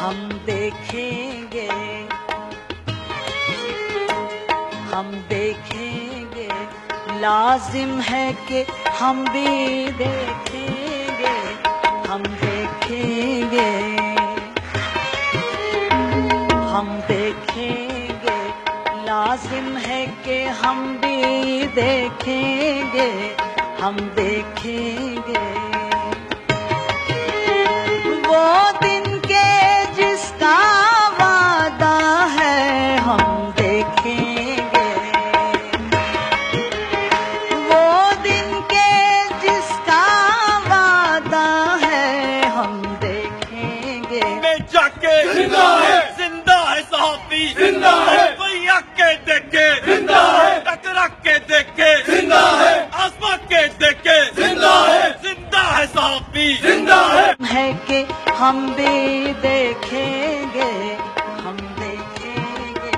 हम देखेंगे, हम देखेंगे, लाजिम है कि हम भी देखेंगे, हम देखेंगे, हम देखेंगे, लाजिम है कि हम भी देखेंगे, हम देखेंगे वो दिन के जिसका वादा है, हम देखेंगे वो दिन के जिसका वादा है, हम देखेंगे। मैं जाके जिंदा है साहबी, जिंदा है कोई आके देखे, जिंदा है टकरा के देखे, जिंदा है आसमां के देखे, जिंदा है साहबी, जिंदा है कि हम भी देखेंगे, हम देखेंगे।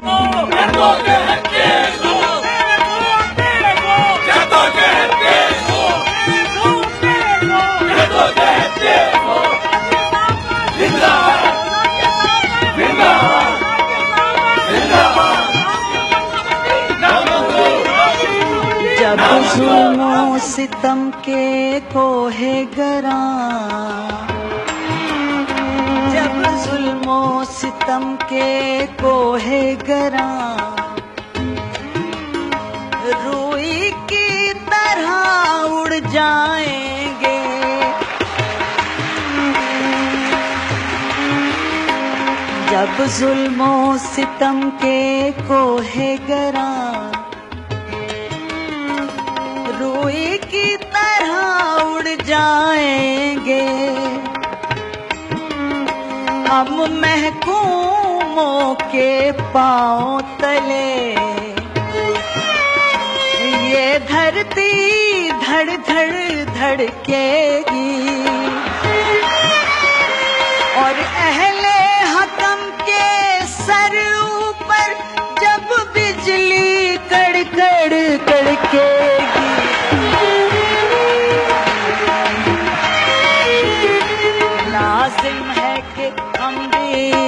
जब जुल्मों सितम के कोहे गरा, जब जुल्मों सितम के कोहे गरा, रूई की तरह उड़ जाएंगे, जब जुल्मों सितम के कोहे गरा, रूई की तरह उड़ जाएंगे, हम महकूमों के पांव तले, ये धरती धड़ धड़ धड़केगी, और अहले हकम के सर ऊपर जब बिजली कड़कड़ कड़केगी, लाजिम है कि हम भी